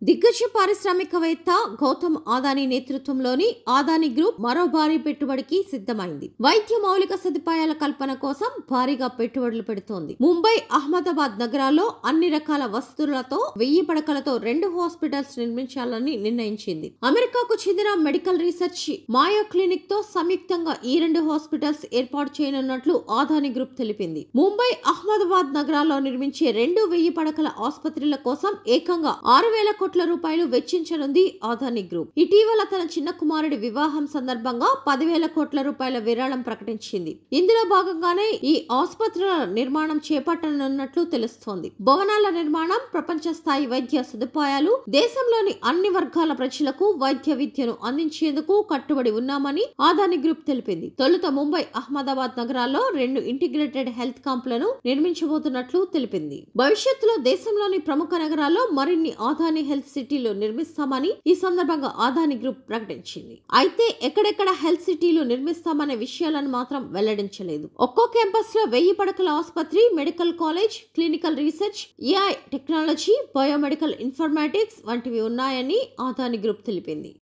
దిగ్గజ పారిశ్రామికవేత్త గౌతమ్ అదానీ నేతృత్వంలోని అదానీ గ్రూప్ మరో భారీ పెట్టుబడికి సిద్ధమైంది. వైద్య మౌలిక సదుపాయాల కల్పన కోసం భారీగా పెట్టుబడులు పెడుతోంది. ముంబై, అహ్మదాబాద్ నగరాల్లో అన్ని రకాల వసతులతో 1000 పడకలతో 2 హాస్పిటల్స్ నిర్మించాలని నిర్ణయించింది. అమెరికాకు చెందిన మెడికల్ రీసెర్చ్ మాయో క్లినిక్ తో సంయుక్తంగా ఈ 2 హాస్పిటల్స్ ఏర్పాటు చేయనున్నట్లు అదానీ గ్రూప్ తెలిపింది. ముంబై, అహ్మదాబాద్ నగరాల్లో నిర్మించే 2 1000 పడకల ఆసుపత్రుల కోసం ఏకంగా 6,000 కోట్ల రూపాయలు వెచ్చించనుంది అదానీ గ్రూప్. ఇటీవల తన చిన్న కుమారుడి వివాహం సందర్భంగా 10,000 కోట్ల రూపాయల విరాళం ప్రకటించింది. ఇందులో భాగంగానే ఈ ఆసుపత్రుల నిర్మాణం చేపట్టనున్నట్లు తెలుస్తోంది. భవనాల నిర్మాణం, ప్రపంచ స్థాయి వైద్య సదుపాయాలు, దేశంలోని అన్ని వర్గాల ప్రజలకు వైద్య విద్యను అందించేందుకు కట్టుబడి ఉన్నామని అదానీ గ్రూప్ తెలిపింది. తొలుత ముంబై, అహ్మదాబాద్ నగరాల్లో 2 ఇంటిగ్రేటెడ్ హెల్త్ క్యాంపులను నిర్మించబోతున్నట్లు తెలిపింది. భవిష్యత్తులో దేశంలోని ప్రముఖ నగరాల్లో మరిన్ని అదానీ హెల్త్ సిటీలు నిర్మిస్తామని ఈ సందర్భంగా అదానీ గ్రూప్ ప్రకటించింది. అయితే ఎక్కడెక్కడ హెల్త్ సిటీలు నిర్మిస్తామనే విషయాలను మాత్రం వెల్లడించలేదు. ఒక్కో క్యాంపస్ లో 1000 పడకల ఆసుపత్రి, medical college, clinical research, AI technology, biomedical informatics వంటివి ఉన్నాయని అదానీ గ్రూప్ తెలిపింది.